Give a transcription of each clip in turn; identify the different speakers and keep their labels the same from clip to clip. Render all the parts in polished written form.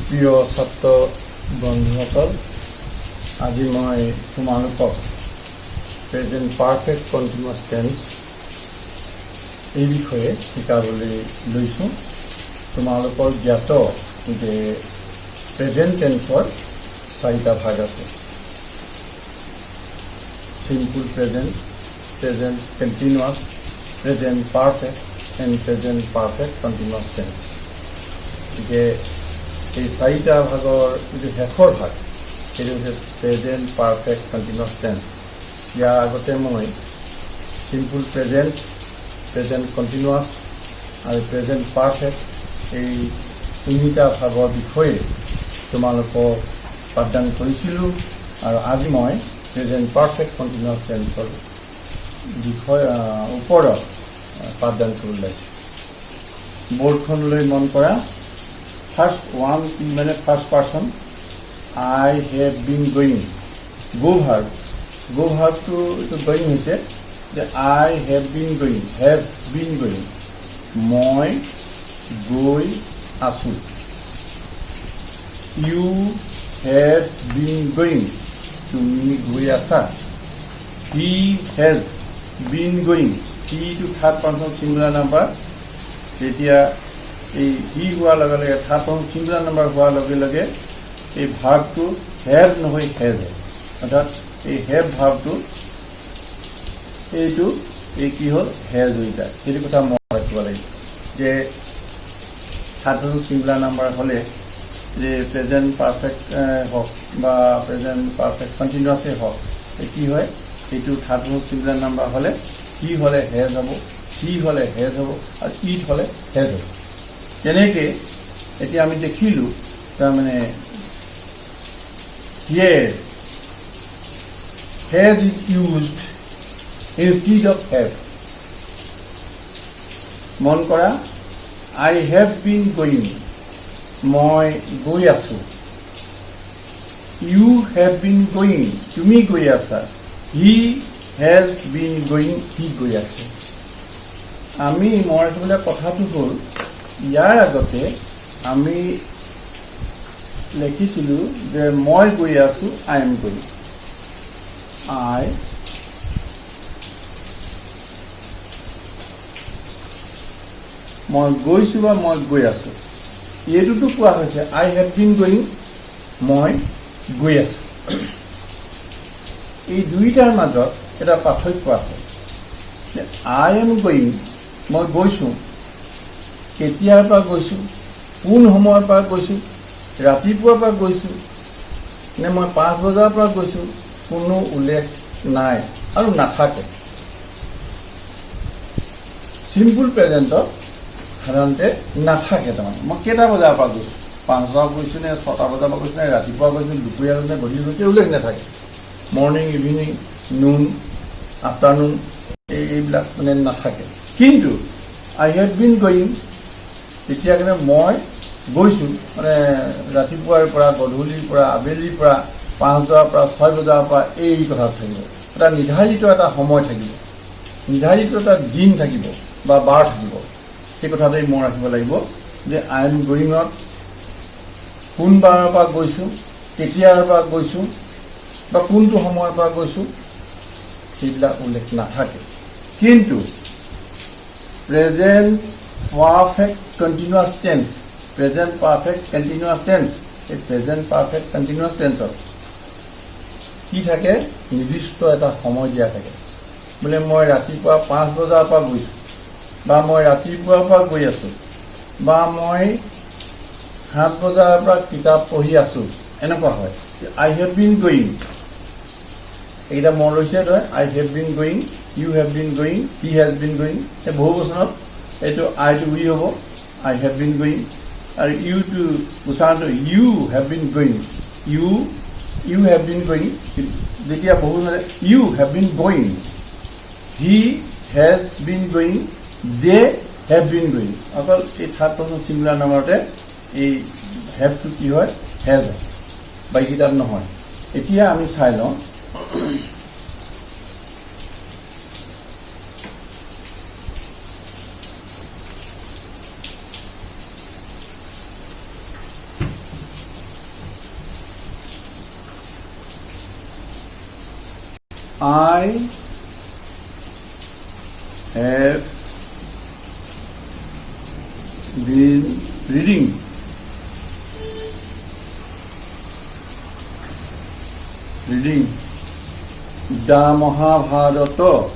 Speaker 1: প্ৰিয় ছাত্ৰ বন্ধুসকল, আজি মই তোমালোকক প্ৰেজেণ্ট পাৰফেক্ট কণ্টিনিউৱাছ টেন্স এই বিষয়ে শিকাবলৈ লৈছোঁ। তোমালোকৰ জ্ঞাত যে প্ৰেজেণ্ট টেন্সৰ 4টা ভাগ আছে। Simple present, present continuous, present perfect and present perfect continuous tense. গতিকে এই 4টা ভাগৰ যিটো শেষৰ ভাগ সেইটো হৈছে প্ৰেজেণ্ট পাৰফেক্ট কণ্টিনিউৱাছ টেন্স। ইয়াৰ আগতে মই চিম্পল প্ৰেজেণ্ট, প্ৰেজেণ্ট কণ্টিনিউৱাছ আৰু প্ৰেজেণ্ট পাৰফেক্ট এই 3টা ভাগৰ বিষয়ে তোমালোকক পাঠদান কৰিছিলোঁ আৰু আজি মই প্ৰেজেণ্ট পাৰফেক্ট কণ্টিনিউৱাছ টেন্সৰ বিষয় ওপৰত পাঠদান কৰিবলৈ ওলাইছোঁ। বৰ্ডখনলৈ মন কৰা। ফাৰ্ষ্ট ওৱান মানে first person, I have been going. Go ভাৰ্বটো এইটো গোয়িং হৈছে যে আই হেভ বিন গোয়িং, মই গৈ আছোঁ। ইউ হেভ বিন গোয়িং, তুমি গৈ আছা। হি হেজ বিন গোয়িং, হিটো থাৰ্ড পাৰ্চন ছিংগুলাৰ নাম্বাৰ। তেতিয়া এই হি হোৱাৰ লগে লগে থাৰ্ড পাৰ্চন ছিংগুলাৰ নাম্বাৰ হোৱাৰ লগে লগে এই ভাৰ্বটো হেভ নহয় হেজ হয়। অৰ্থাৎ এই হেভ ভাৰ্বটো এইটো কি হ'ল হেজ হৈ যায়। সেইটো কথা মনত ৰাখিব লাগিব যে থাৰ্ড পাৰ্চন ছিংগুলাৰ নাম্বাৰ হ'লে যে প্ৰেজেণ্ট পাৰফেক্ট হওক বা প্ৰেজেণ্ট পাৰফেক্ট কণ্টিনিউৱাছেই হওক, কি হয় এইটো থাৰ্ড পাৰ্চন ছিংগুলাৰ নাম্বাৰ হ'লে হি হ'লে হেজ হ'ব, সি হ'লে হেজ হ'ব আৰু ইট হ'লে হেজ হ'ব। তেনেকৈ এতিয়া আমি দেখিলোঁ তাৰমানে here has is used instead of have. মন কৰা, I have been going, মই গৈ আছোঁ। You have been going, তুমি গৈ আছা। He has been going, সি গৈ আছে। আমি মনত ৰাখিবলৈ কথাটো হ'ল ইয়াৰ আগতে আমি লিখিছিলোঁ যে মই গৈ আছোঁ, আই এম গোয়িং। মই গৈছোঁ বা মই গৈ আছোঁ। এইটোতো কোৱা হৈছে আই হেভ বিন গোয়িং, মই গৈ আছোঁ। এই দুইটাৰ মাজত এটা পাৰ্থক্য আছে যে আই এম গোয়িং, মই গৈছোঁ, কেতিয়াৰ পৰা গৈছোঁ, কোন সময়ৰ পৰা গৈছোঁ, ৰাতিপুৱাৰ পৰা গৈছোঁ নে মই 5 বজাৰ পৰা গৈছোঁ, কোনো উল্লেখ নাই আৰু নাথাকে। চিম্পল প্ৰেজেণ্টত সাধাৰণতে নাথাকে। তাৰমানে মই কেইটা বজাৰ পৰা গৈছোঁ, 5 বজাৰ গৈছোঁ নে 6টা বজাৰ পৰা গৈছোঁ নে ৰাতিপুৱা গৈছোঁ, দুপৰীয়া গৈছোঁ নে গধূলি গৈছোঁ, উল্লেখ নাথাকে। মৰ্ণিং, ইভিনিং, নুন, আফটাৰনুন এইবিলাক মানে নাথাকে। কিন্তু আই হেভ বিন গোয়িং, তেতিয়া কিন্তু মই গৈছোঁ মানে ৰাতিপুৱাৰ পৰা গধূলিৰ পৰা আবেলিৰ পৰা 5 বজাৰ পৰা 6 বজাৰ পৰা এই কথাত থাকিব। এটা নিৰ্ধাৰিত এটা সময় থাকিব, নিৰ্ধাৰিত এটা দিন থাকিব বা বাৰ থাকিব। সেই কথাতেই মনত ৰাখিব লাগিব যে আই এম গোয়িঙত কোন বাৰৰ পৰা গৈছোঁ, কেতিয়াৰ পৰা গৈছোঁ বা কোনটো সময়ৰ পৰা গৈছোঁ সেইবিলাক উল্লেখ নাথাকে। কিন্তু present perfect continuous tense, present perfect continuous tense, এই প্ৰেজেণ্ট পাৰফেক্ট কণ্টিনিউৱাছ টেন্সত কি থাকে, নিৰ্দিষ্ট এটা সময় দিয়া থাকে। বোলে মই ৰাতিপুৱা 5 বজাৰ পৰা গৈছোঁ বা মই ৰাতিপুৱাৰ পৰা গৈ আছোঁ বা মই 7 বজাৰ পৰা কিতাপ পঢ়ি আছোঁ, এনেকুৱা হয়। আই হেভ বিন গোয়িং, এইকেইটা মনত লৈছে তই, I have been going, you have been going, he has been going. এই বহু বচনত এইটো আইটো উই হ'ব, আই হেভ বিন গোয়িং, আৰু ইউটো উচ্চাৰণটো you have been going, you have been going. যেতিয়া বহু you have been going, he has been going, they have been going. অকল এই থাৰ্ড পাৰ্চন ছিংগুলাৰ নাম্বাৰতে এই হেভটো কি হয়, হেজ হয়, বাকীকেইটাত নহয়। এতিয়া আমি চাই লওঁ I have been reading the Mahabharata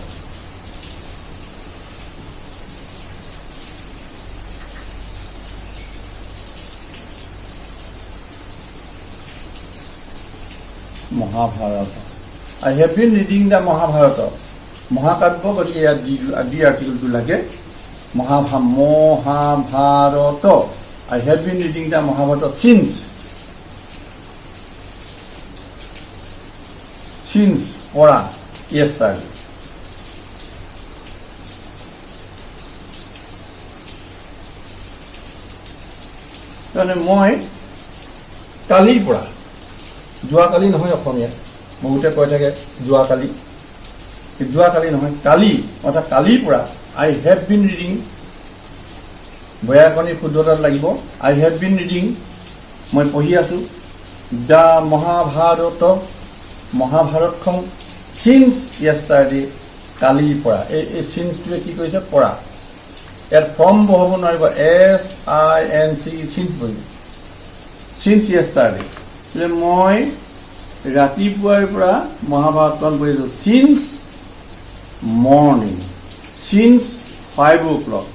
Speaker 1: I have been reading the Mahabharata. Mahakabya গতিকে ইয়াত দি আৰ্টিকলটো লাগে Mahabharata. I have been reading the Mahabharata since পঢ়া yesterday. তাৰমানে মই কালিৰ পৰা যোৱাকালি নহয় অসমীয়া বহুতে কৈ থাকে যোৱাকালি নহয় কালি অৰ্থাৎ কালিৰ পৰা আই হেভ বিন ৰিডিং ব্যাকৰণিক শুদ্ধতাত লাগিব আই হেভ বিন ৰিডিং মই পঢ়ি আছোঁ দ্য মহাভাৰতখন চিন্স য়েষ্টাৰডে কালিৰ পৰা এই চিন্সটোৱে কি কৰিছে পৰা ইয়াত ফৰ্ম বহাব নোৱাৰিব SINC চিন্স বহিব চিন্স য়েষ্টাৰডে মই ৰাতিপুৱাৰ পৰা মহাভাৰতখন পঢ়িছোঁ signs morning signs 5 o'clock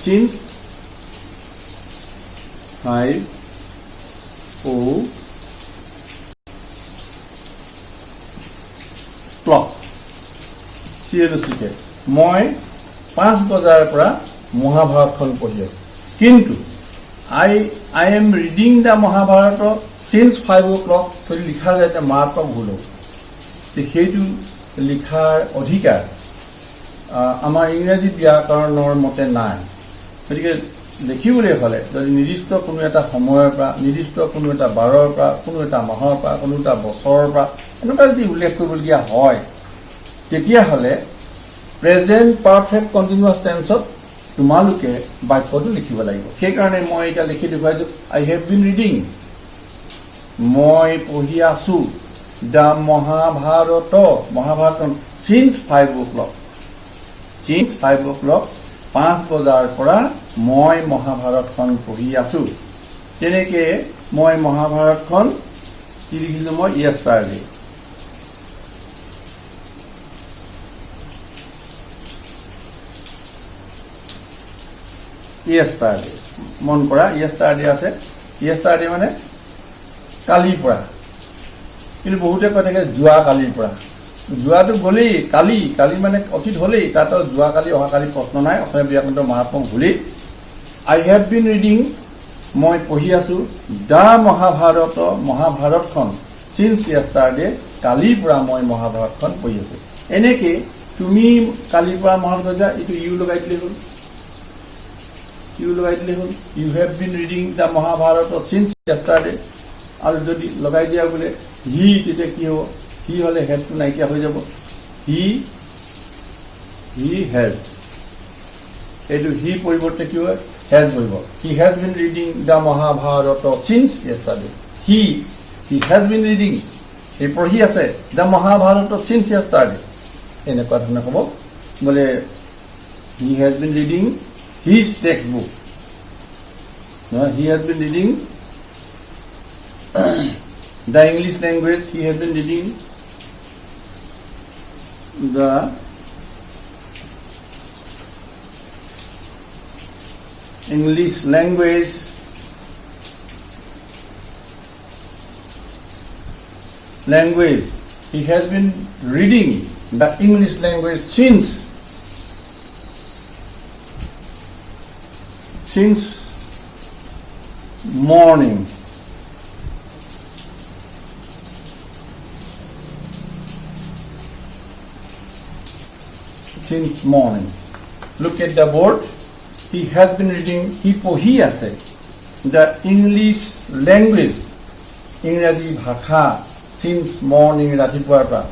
Speaker 1: since 5 o'clock মই 5 বজাৰ পৰা মহাভাৰতখন পঢ়ি আছোঁ কিন্তু I am reading the Mahabharata since 5 o'clock যদি লিখা যায় তেতিয়া মাত্ৰ ভুল হ'ব সেইটো লিখাৰ অধিকাৰ আমাৰ ইংৰাজী ব্যাকৰণৰ মতে নাই গতিকে লিখিবলৈ হ'লে যদি নিৰ্দিষ্ট কোনো এটা সময়ৰ পৰা নিৰ্দিষ্ট কোনো এটা বাৰৰ পৰা কোনো এটা মাহৰ পৰা কোনো এটা বছৰৰ পৰা এনেকুৱা যদি উল্লেখ কৰিবলগীয়া হয় তেতিয়াহ'লে প্ৰেজেণ্ট পাৰফেক্ট কণ্টিনিউৱাছ টেন্সত তোমালোকে বাক্যটো লিখিব লাগিব সেইকাৰণে মই এতিয়া লিখি দেখুৱাইছোঁ আই হেভ বিন ৰিডিং মই পঢ়ি আছোঁ the মহাভাৰতখন signs 5 o'clock signs 5 o'clock 5 বজাৰ পৰা মই মহাভাৰতখন পঢ়ি আছোঁ তেনেকৈ মই মহাভাৰতখন কি লিখিছোঁ মই yesterday মন কৰা yesterday আছে yesterday মানে কালিৰ পৰা কিন্তু বহুতে কৈ থাকে যোৱাকালিৰ পৰা যোৱাটো গ'লেই কালি মানে অতীত হ'লেই তাত যোৱাকালি অহাকালি প্ৰশ্ন নাই অসমীয়া ব্যাকৰণৰ মাৰাত্মক ভুলেই আই হেভ বিন ৰিডিং মই পঢ়ি আছোঁ দ্য মহাভাৰতখন চিন্স য়েষ্টাৰডে কালিৰ পৰা মই মহাভাৰতখন পঢ়ি আছোঁ এনেকৈ তুমি কালিৰ পৰা মহাভাৰত যা এইটো ইউ লগাই দিলে হ'ল you have been reading the Mahabharata since yesterday আৰু যদি লগাই দিয়া বোলে হি তেতিয়া কি হ'ব হি হ'লে হেজটো নাইকিয়া হৈ যাব হি হেজ এইটো হি পৰিৱৰ্তে কি হয় হেজ বহিব he has been reading the Mahabharata since yesterday he has been reading এই পঢ়ি আছে দ্য মহাভাৰত চিন্স য়েষ্টাৰডে এনেকুৱা ধৰণে ক'ব বোলে হি has been reading his text book he has been reading the English language he has been reading the English language he has been reading the English language since morning since morning. Look at the board. He has been reading. He has said the English language, English bhasha since morning. Ratipuar pa.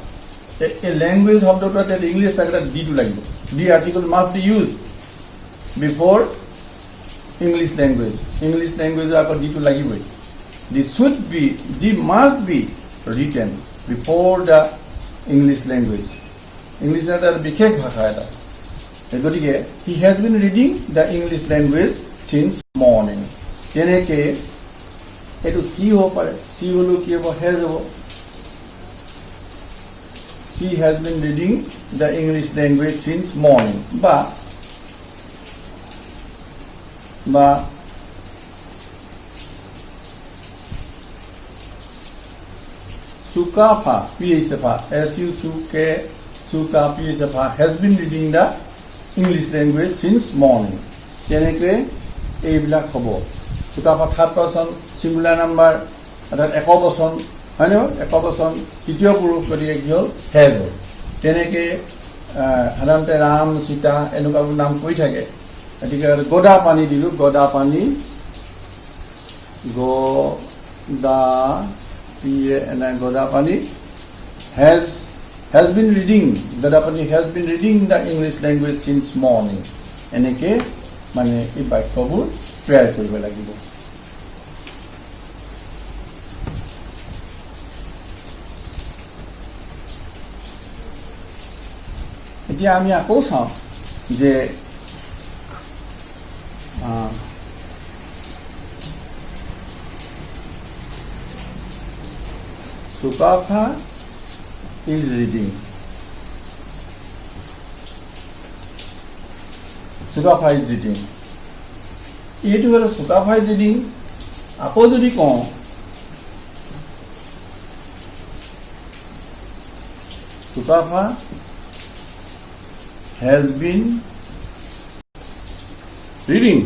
Speaker 1: A language of the English language D to language. The article must be used before English language. English language are D to language. This must be written before the English language English এটা বিশেষ ভাষা এটা গতিকে হি has been reading the English language since morning তেনেকৈ এইটো C হ'ব পাৰে C হ'লেও কি হ'ব হেজ হ'ব She has been reading the English language since morning. Ba Sukafa, PHFA, Suka PHFA has been reading the English language since morning. Teneke এইবিলাক হ'ব Sukafa third person singular number অৰ্থাৎ একবচন হয় নহয় একবচন তৃতীয় পুৰুষ গতিকে কি হ'ল হেজ হ'ল তেনেকৈ সাধাৰণতে ৰাম সীতা এনেকুৱাবোৰ নাম কৈ থাকে গতিকে গদা পানী দিলোঁ গদা পানী গদা পানী হেজ বিন ৰিডিং গদা পানী has been reading the English language since morning এনেকৈ মানে এই বাক্যবোৰ তৈয়াৰ কৰিব লাগিব এতিয়া আমি আকৌ চাওঁ যে Sukafa is reading. Sukafa is reading. এইটো হ'ল Sukafa is reading. আকৌ যদি কওঁ Sukafa has been reading.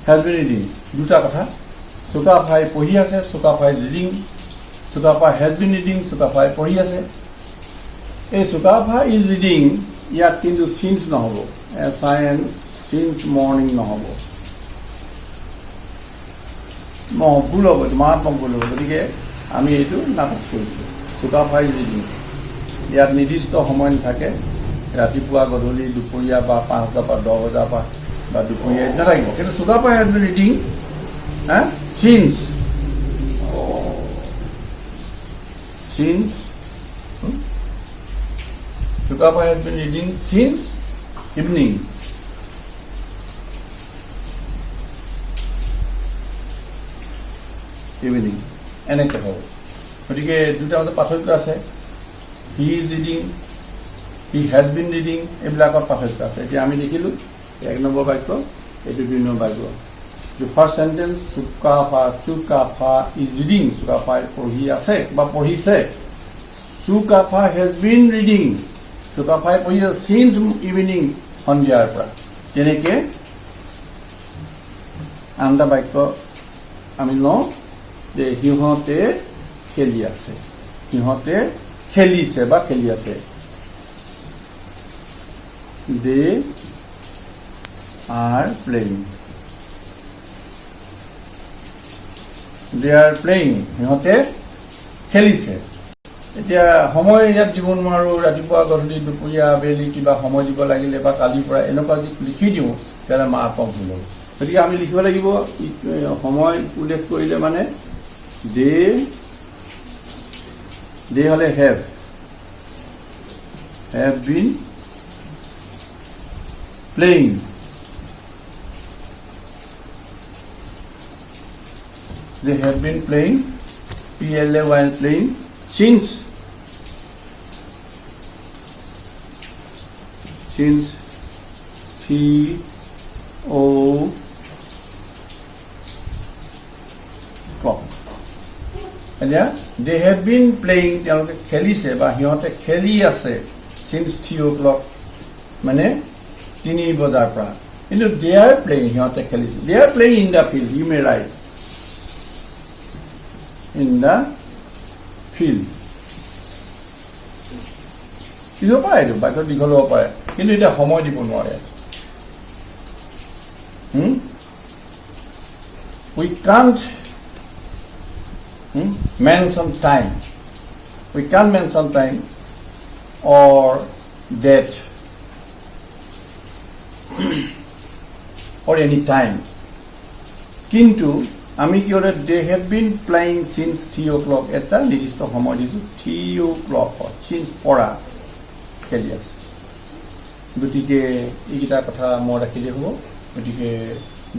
Speaker 1: Has been reading. দুটা কথা Sukafa পঢ়ি আছে Sukafa is reading. Sukafa has been reading. Sukafa পঢ়ি আছে এই Sukafa is reading ইয়াত কিন্তু since নহ'ব since morning নহ'ব ভুল হ'ব মাৰাত্মক ভুল হ'ব গতিকে আমি এইটো নাকচ কৰিছোঁ Sukafa is reading ইয়াত নিৰ্দিষ্ট সময় নাথাকে ৰাতিপুৱা গধূলি দুপৰীয়া বা 5টা বা 10 বজাৰ বা দুপৰীয়া নাথাকিব কিন্তু Sukafa has been reading since Sukafa has been reading since evening এনেকৈ হ'ব গতিকে দুটা মাজত পাৰ্থক্য আছে he is reading he has been reading এইবিলাকত পাৰ্থক্য আছে এতিয়া আমি দেখিলোঁ 1 নম্বৰ বাক্য এইটো 2 নম্বৰ বাক্য The first sentence Sukafa is reading Sukafa পঢ়ি আছে বা পঢ়িছে Sukafa has been reading Sukafa পঢ়ি আছে since evening সন্ধিয়াৰ পৰা তেনেকৈ আনটা বাক্য আমি লওঁ যে সিহঁতে খেলি আছে সিহঁতে খেলিছে বা খেলি আছে They are playing সিহঁতে খেলিছে এতিয়া সময় ইয়াত দিব নোৱাৰোঁ ৰাতিপুৱা গধূলি দুপৰীয়া আবেলি কিবা সময় দিব লাগিলে বা কালিৰ পৰা এনেকুৱা যদি লিখি দিওঁ তেতিয়াহ'লে মাৰাত্মক ভুল হ'ব গতিকে আমি লিখিব লাগিব সময় উল্লেখ কৰিলে মানে they হ'লে have been playing they have been playing PLA while playing since PO clock এতিয়া they have been playing তেওঁলোকে খেলিছে বা সিহঁতে খেলি আছে since 3 o'clock মানে 3 বজাৰ পৰা কিন্তু they are playing সিহঁতে খেলিছে they are playing in the field you may write in the field কিয় পায় এইটো বাক্য দীঘল হ'ব পাৰে কিন্তু এটা সময় দিব নোৱাৰে we can't mention time or date or any time কিন্তু আমি কি হলে দে have been playing since 3 o'clock এটা নিৰ্দিষ্ট সময় দিছোঁ 3 o'clock সিন্স পৰা খেলি আছে গতিকে এইকেইটা কথা মনত ৰাখিলে হ'ব গতিকে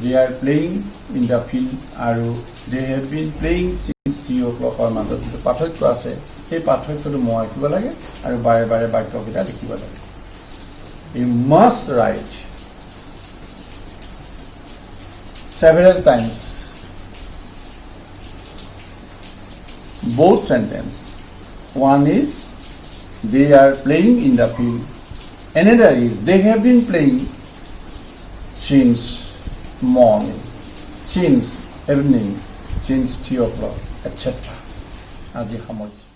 Speaker 1: they are playing in the field আৰু they have been playing since 3 o'clock মাজত যিটো পাৰ্থক্য আছে সেই পাৰ্থক্যটো মই ৰাখিব লাগে আৰু বাৰে বাৰে বাক্যকেইটা লিখিব লাগে you must write several times both sentence. One is they are playing in the field. Another is they have been playing since morning, since evening, since 3 o'clock, etc. As the